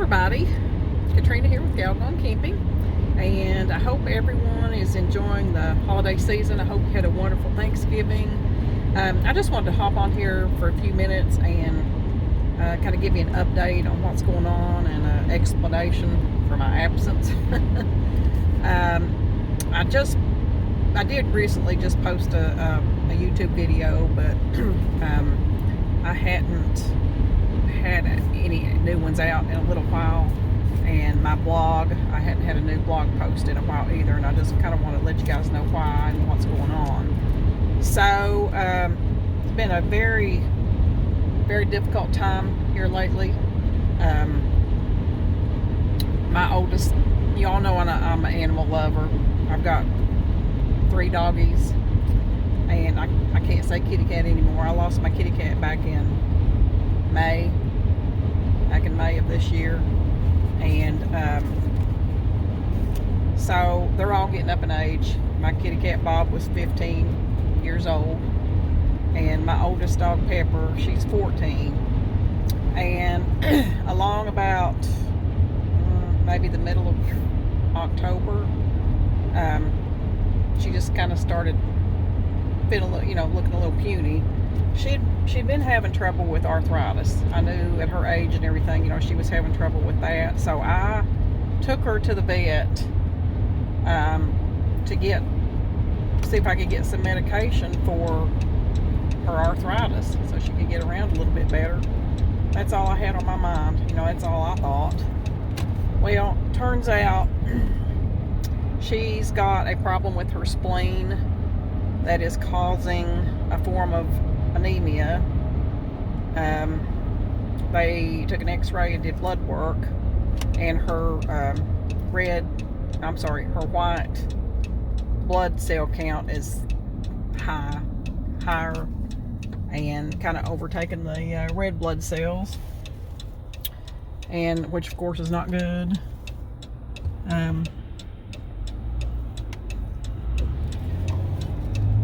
everybody, Katrina here with Galgon Camping, and I hope everyone is enjoying the holiday season. I hope you had a wonderful Thanksgiving. I just wanted to hop on here for a few minutes and kind of give you an update on what's going on and an explanation for my absence. I did recently just post a YouTube video, but I hadn't had any new ones out in a little while, and my blog, I hadn't had a new blog post in a while either, and I just kind of want to let you guys know why and what's going on. So it's been a very, very difficult time here lately. My oldest, you all know I'm an animal lover. I've got 3 doggies, and I can't say kitty cat anymore. I lost my kitty cat back in May of this year, and so they're all getting up in age. My kitty cat Bob was 15 years old, and my oldest dog Pepper, she's 14, and along about maybe the middle of October, she just kind of started feeling, looking a little puny. She'd been having trouble with arthritis. I knew at her age and everything, she was having trouble with that. So I took her to the vet to see if I could get some medication for her arthritis so she could get around a little bit better. That's all I had on my mind. That's all I thought. Well, turns out she's got a problem with her spleen that is causing a form of anemia. They took an x-ray and did blood work, and her her white blood cell count is higher and kind of overtaking the red blood cells, and which of course is not good.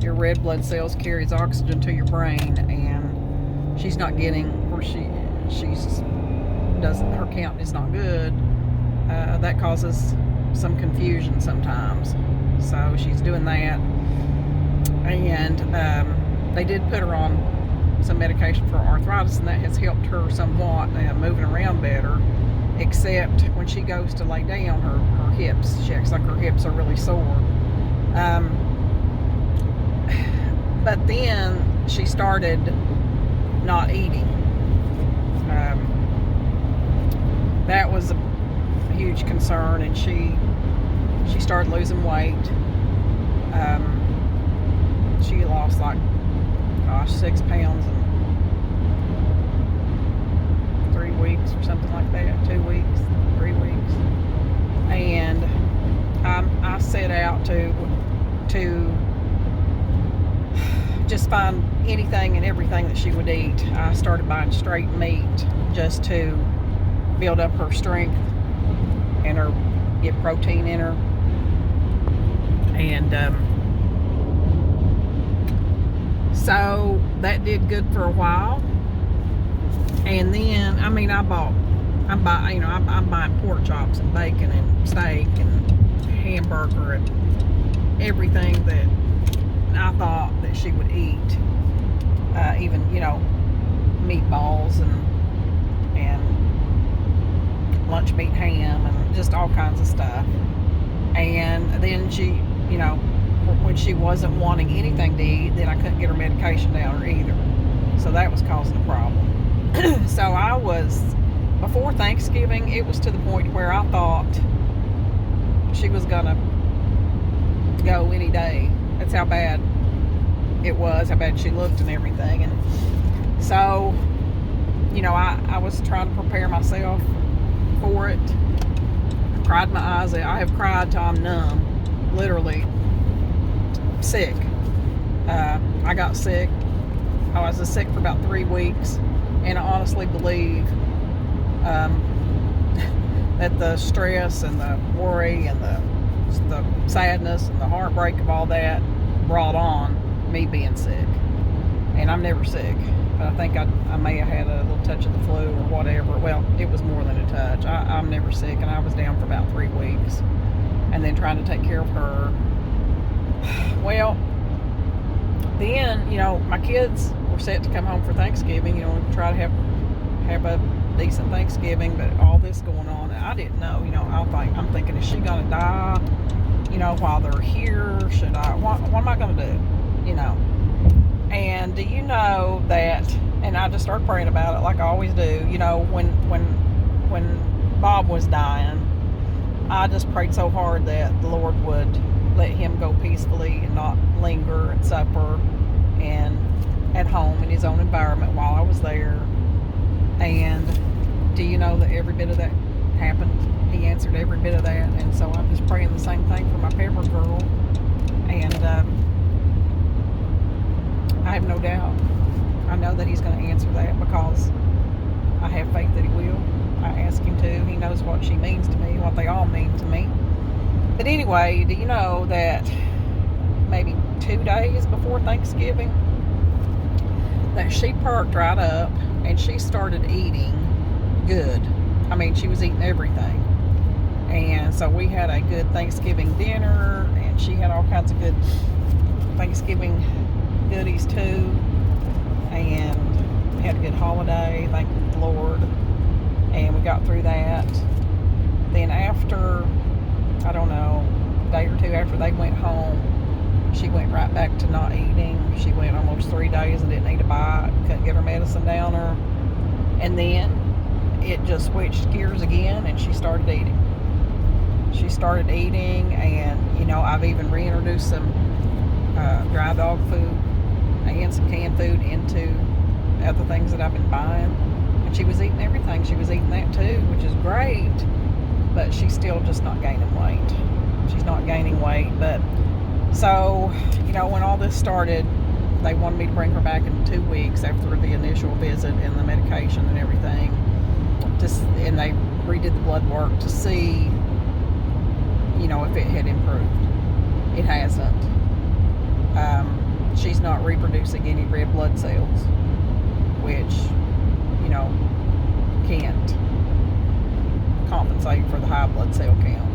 Your red blood cells carries oxygen to your brain, and she's not getting, or her count is not good. That causes some confusion sometimes. So she's doing that, and they did put her on some medication for arthritis, and that has helped her somewhat, moving around better, except when she goes to lay down, her hips, she acts like her hips are really sore. But then she started not eating. That was a huge concern, and she started losing weight. She lost 6 pounds in 3 weeks or something like that. 2 weeks, 3 weeks. And I set out to just find anything and everything that she would eat. I started buying straight meat just to build up her strength and get protein in her. And so that did good for a while. And then, I'm buying pork chops and bacon and steak and hamburger and everything that I thought that she would eat, even meatballs and lunch meat ham and just all kinds of stuff. And then she, when she wasn't wanting anything to eat, then I couldn't get her medication down her either. So that was causing a problem. So before Thanksgiving, it was to the point where I thought she was gonna go any day. That's how bad it was, how bad she looked and everything. And so, I was trying to prepare myself for it. I cried my eyes out. I have cried till I'm numb, literally sick. I got sick. I was sick for about 3 weeks, and I honestly believe that the stress and the worry and the sadness and the heartbreak of all that brought on me being sick. And I'm never sick. but I think I may have had a little touch of the flu or whatever. Well, it was more than a touch. I'm never sick, and I was down for about 3 weeks, and then trying to take care of her. Well, then, my kids were set to come home for Thanksgiving, try to have a decent Thanksgiving, but all this going on, and I didn't know, I'm thinking, is she gonna die, while they're here? What am I gonna do, And do you know that, and I just started praying about it like I always do, when Bob was dying, I just prayed so hard that the Lord would let him go peacefully and not linger and suffer and at home in his own environment while I was there. And do you know that every bit of that happened? He answered every bit of that. And so I'm just praying the same thing for my Pepper girl. And I have no doubt. I know that he's going to answer that because I have faith that he will. I ask him to. He knows what she means to me, what they all mean to me. But anyway, do you know that maybe 2 days before Thanksgiving, that she perked right up and she started eating good. I mean, she was eating everything. And so we had a good Thanksgiving dinner, and she had all kinds of good Thanksgiving goodies too. And we had a good holiday, thank the Lord. And we got through that. Then after, I don't know, a day or two after they went home, she went right back to not eating. She went almost 3 days and didn't eat a bite, couldn't get her medicine down her. And then it just switched gears again, and she started eating. She started eating, and I've even reintroduced some dry dog food and some canned food into other things that I've been buying. And she was eating everything. She was eating that too, which is great, but she's still just not gaining weight. She's not gaining weight. But so, when all this started, they wanted me to bring her back in 2 weeks after the initial visit and the medication and everything. And they redid the blood work to see, if it had improved. It hasn't. She's not reproducing any red blood cells, which, can't compensate for the high blood cell count.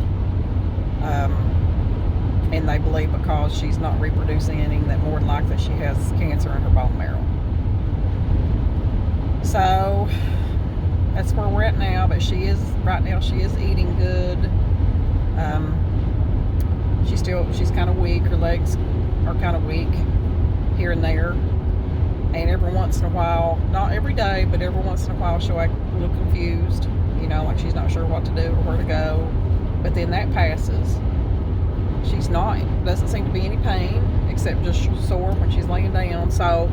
And they believe because she's not reproducing any, that more than likely she has cancer in her bone marrow. So that's where we're at now. But right now she is eating good. She's kind of weak. Her legs are kind of weak here and there. And every once in a while, not every day, but every once in a while, she'll act a little confused. Like she's not sure what to do or where to go. But then that passes. Doesn't seem to be any pain, except just sore when she's laying down. So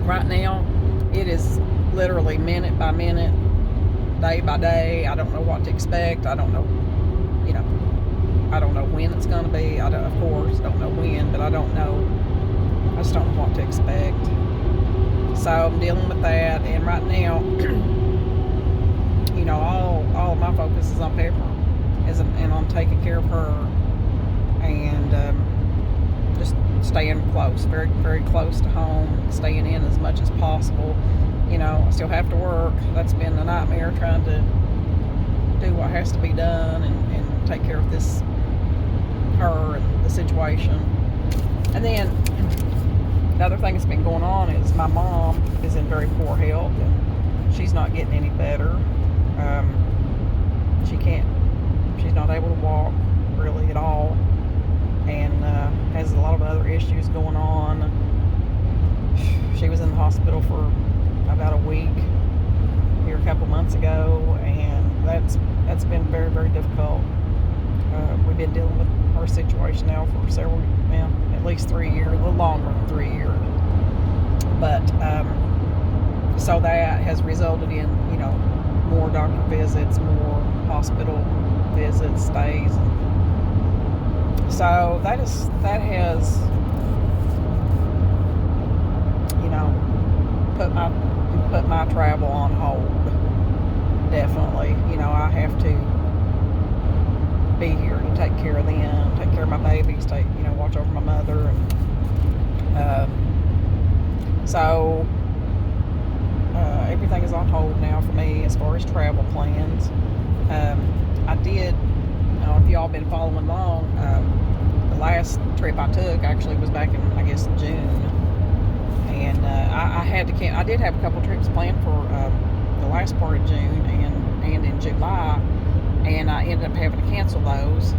right now, it is literally minute by minute, day by day. I don't know what to expect. I don't know, I don't know when it's going to be. Of course, don't know when, but I don't know. I just don't know what to expect. So I'm dealing with that, and right now, all of my focus is on Pepper, and on taking care of her, and just staying close, very, very close to home, staying in as much as possible. I still have to work. That's been a nightmare trying to do what has to be done and take care of her and the situation. And then the other thing that's been going on is my mom is in very poor health, and she's not getting any better. She's not able to walk really at all, and has a lot of other issues going on. She was in the hospital for about a week here a couple months ago, and that's been very, very difficult. We've been dealing with her situation now for at least 3 years, a little longer than 3 years. But so that has resulted in more doctor visits, more hospital visits, stays. So that has put my travel on hold. Definitely, I have to be here to take care of them, take care of my babies, watch over my mother, and so everything is on hold now for me as far as travel plans. I did, if y'all been following along, the last trip I took actually was back in, I guess, June. And I had to I did have a couple trips planned for the last part of June and in July, and I ended up having to cancel those.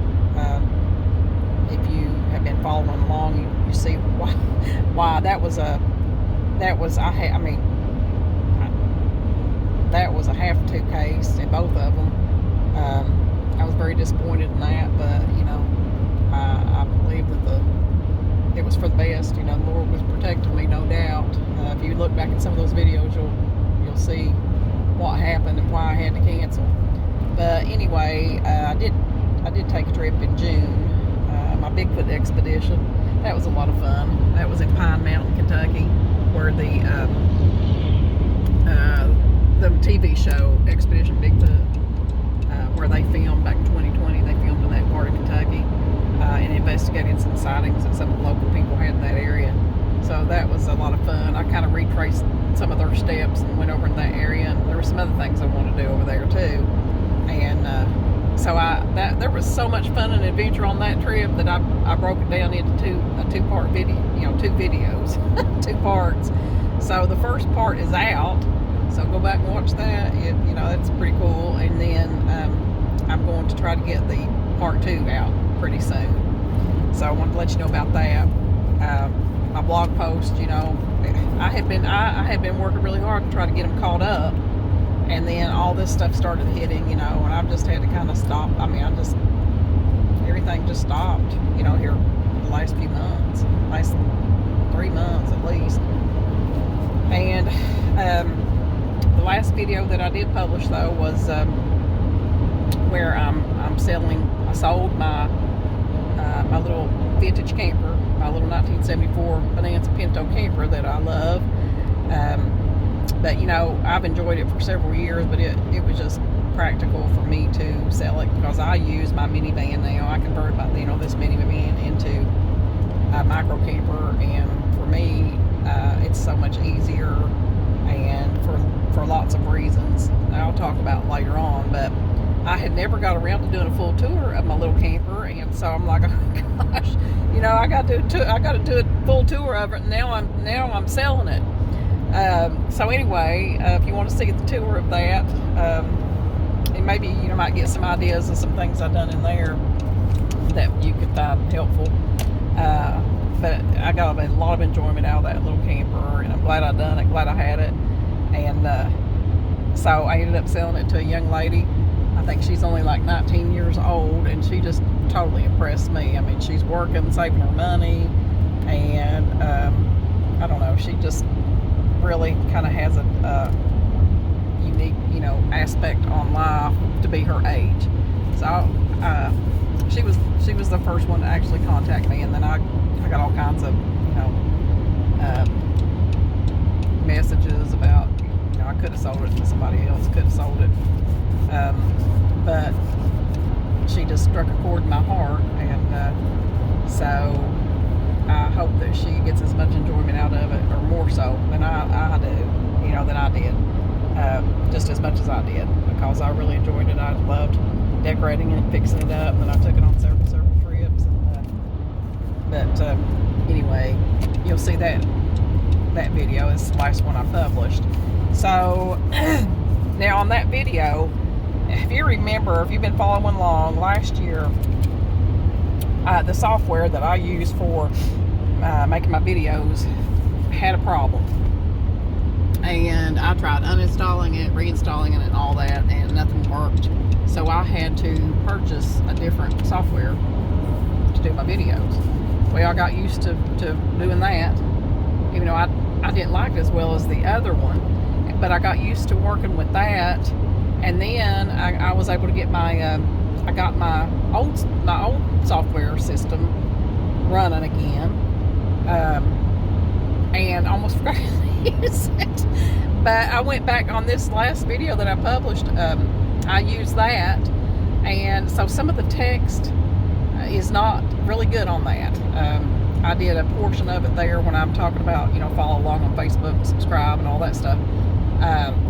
If you have been following along, you see why that was a that was a have-to case in both of them. I was very disappointed in that, but I believe that it was for the best. The Lord was protecting me, no doubt. If you look back at some of those videos, you'll see what happened and why I had to cancel. But anyway, I did take a trip in June, my Bigfoot expedition. That was a lot of fun. That was in Pine Mountain, Kentucky, where the TV show Expedition Bigfoot, where they filmed back in 2020, they filmed in that part of Kentucky and investigated some sightings that some local people had in that area. So that was a lot of fun. I kind of retraced some of their steps and went over in that area, and there were some other things I wanted to do over there too. And so there was so much fun and adventure on that trip that I broke it down into a two-part video, two videos, two parts. So the first part is out, so go back and watch that. That's pretty cool. And then I'm going to try to get the part 2 out pretty soon. So I wanted to let you know about that. My blog post, I had been working really hard to try to get them caught up, and then all this stuff started hitting, and I've just had to kind of stop. Everything just stopped, here the last few months, last 3 months at least. And the last video that I did publish though was where I sold my little vintage camper, my little 1974 Bonanza Pinto camper that I love. But I've enjoyed it for several years, but it was just practical for me to sell it because I use my minivan now. I converted this minivan into a micro camper, and for me it's so much easier, and for lots of reasons I'll talk about later on. But I had never got around to doing a full tour of my little camper, and so I'm like, oh gosh, I got to do a full tour of it. And now I'm selling it. So anyway, if you want to see the tour of that, and maybe you might get some ideas of some things I've done in there that you could find helpful. But I got a lot of enjoyment out of that little camper, and I'm glad I done it, glad I had it. And so I ended up selling it to a young lady. I think she's only like 19 years old, and she just totally impressed me. She's working, saving her money, and I don't know, she just really kind of has a unique, aspect on life to be her age. So she was the first one to actually contact me, and then I got all kinds of messages about I could have sold it to somebody else, could have sold it, but she just struck a chord in my heart, and so I hope that she gets as much enjoyment out of it, or more so than I do, than I did, just as much as I did, because I really enjoyed it. I loved decorating it, fixing it up, and I took it on several trips. But anyway, you'll see that video is the last one I published. So now on that video, if you remember, if you've been following along, last year the software that I use for making my videos had a problem, and I tried uninstalling it, reinstalling it, and all that, and nothing worked. So I had to purchase a different software to do my videos. Well, I got used to doing that, even though I didn't like it as well as the other one, but I got used to working with that. And then I was able to get my I got my old software system running again, and almost forgot to use it. But I went back on this last video that I published. I used that, and so some of the text is not really good on that. I did a portion of it there when I'm talking about, follow along on Facebook, subscribe, and all that stuff.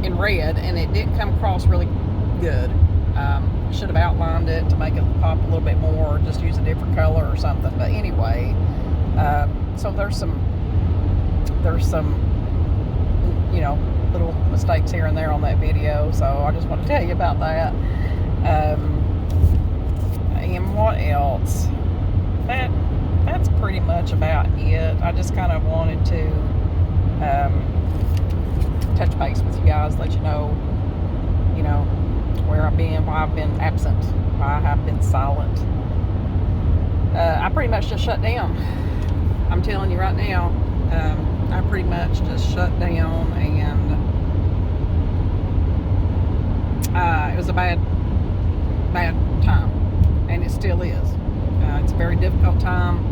in red, and it didn't come across really good. Should have outlined it to make it pop a little bit more, just use a different color or something. But anyway, so there's some little mistakes here and there on that video, so I just want to tell you about that. And what else? That's pretty much about it. I just kind of wanted to touch base with you guys, let you know where I've been, why I've been absent, why I've been silent. I pretty much just shut down. I'm telling you right now, I pretty much just shut down, and it was a bad time, and it still is. It's a very difficult time.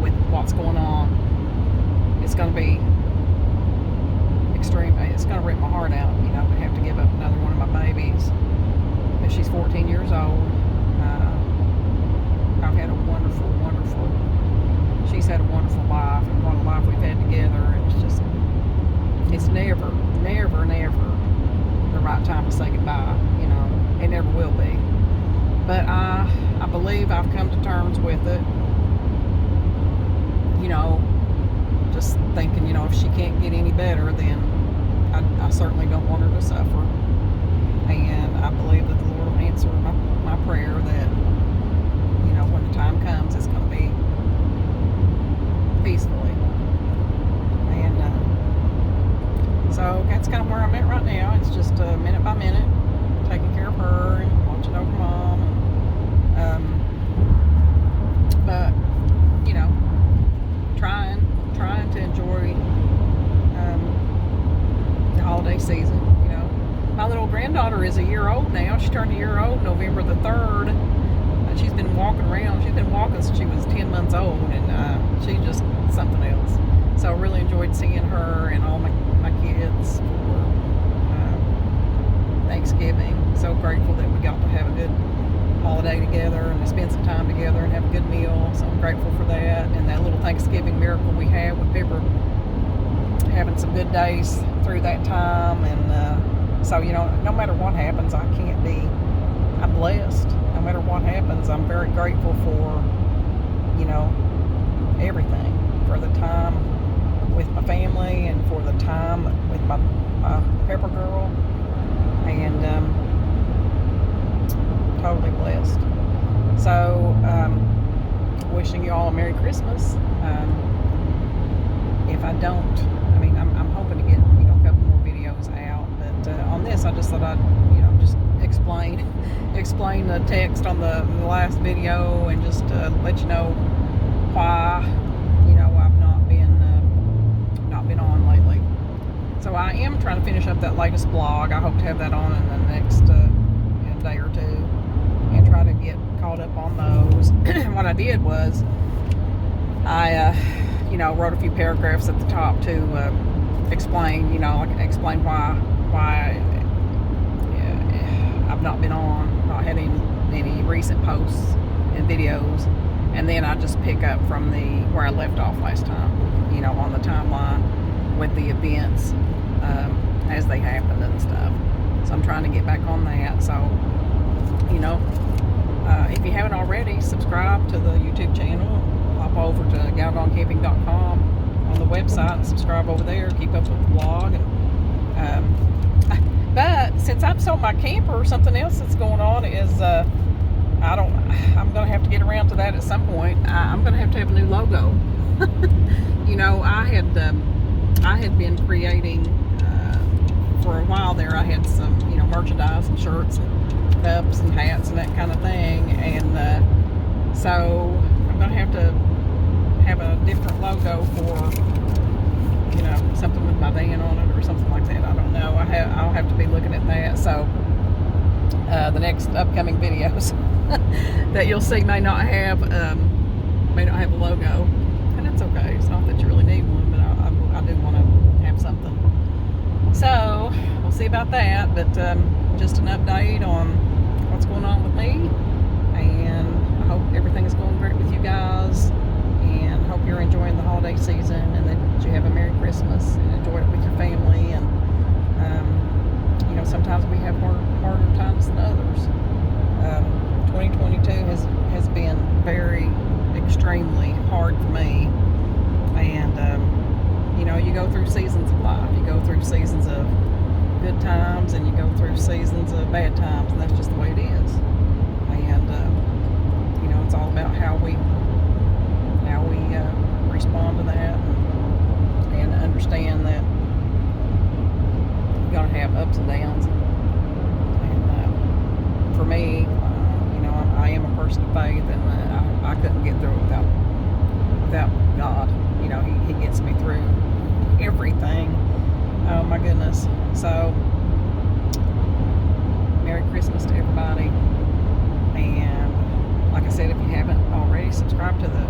With what's going on, it's going to be extreme. It's going to rip my heart out, to have to give up another one of my babies. But she's 14 years old. I've had a wonderful, she's had a wonderful life, and what a life we've had together. And it's never the right time to say goodbye. It never will be. But I believe I've come to terms with it. Just thinking, if she can't get any better, then I certainly don't want her to suffer. And I believe that the Lord will answer my prayer that, when the time comes, it's going to be peacefully. And so that's kind of where I'm at right now. It's just minute by minute, taking care of her and watching over Mom. But trying to enjoy the holiday season. My little granddaughter is a year old now. She turned a year old November the 3rd. She's been walking around. She's been walking since she was 10 months old, and she's just something else. So I really enjoyed seeing her and all my kids for Thanksgiving. So grateful that we got to have a good holiday together and to spend some time together and have a good meal. So I'm grateful for that, and that little Thanksgiving miracle we had with Pepper having some good days through that time. And so no matter what happens, I'm blessed. No matter what happens, I'm very grateful for everything, for the time with my family and for the time with my Pepper girl, and totally blessed. So wishing you all a Merry Christmas. If I don't, I'm hoping to get a couple more videos out, but on this I just thought I'd just explain the text on the last video, and just let you know why I've not been on lately. So I am trying to finish up that latest vlog. I hope to have that on in the next day or two, and try to get caught up on those. What I did was I wrote a few paragraphs at the top to explain explain why I've not been on, not had any recent posts and videos. And then I just pick up from where I left off last time, on the timeline with the events as they happened and stuff. So I'm trying to get back on that. So, if you haven't already, subscribe to the YouTube channel. Hop over to galvancamping.com on the website and subscribe over there. Keep up with the vlog. And, but since I've sold my camper, something else that's going on is I'm going to have to get around to that at some point. I'm going to have a new logo. I had been creating for a while there. I had some merchandise and shirts and cups and hats and that kind of thing, and so I'm going to have a different logo for something with my van on it or something like that. I don't know. I'll have to be looking at that. So the next upcoming videos that you'll see may not have a logo, and that's okay. It's not that you really need one, but I do want to have something. So we'll see about that. But just an update on what's going on with me, and I hope everything is going great with you guys, and hope you're enjoying the holiday season and that you have a Merry Christmas and enjoy it with your family. And sometimes we have harder times than others. 2022 has been very extremely hard for me. And you go through seasons of life. You go through seasons of good times and you go through seasons of bad times, and that's just the way it is. And it's all about how we respond to that, and understand that you're gonna have ups and downs. And for me, I am a person of faith, and I couldn't get through it without God. He gets me through everything. Oh my goodness. So Merry Christmas to everybody. And like I said, if you haven't already, subscribe to the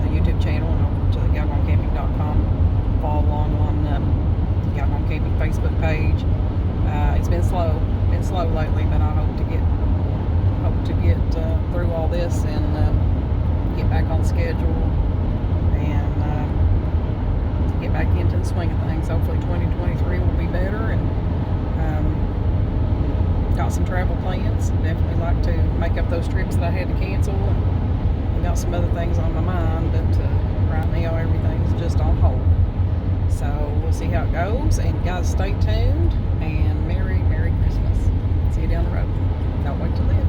YouTube channel and over to the galgoncamping.com. Follow along on the Galgon Camping Facebook page. It's been slow lately, but I hope to get through all this and get back on schedule and get back into the swing of things. Hopefully 2023 will be better, and got some travel plans. Definitely like to make up those trips that I had to cancel, and got some other things on my mind, but right now everything's just on hold. So we'll see how it goes, and guys, stay tuned, and Merry Christmas. See you down the road. Don't wait to live.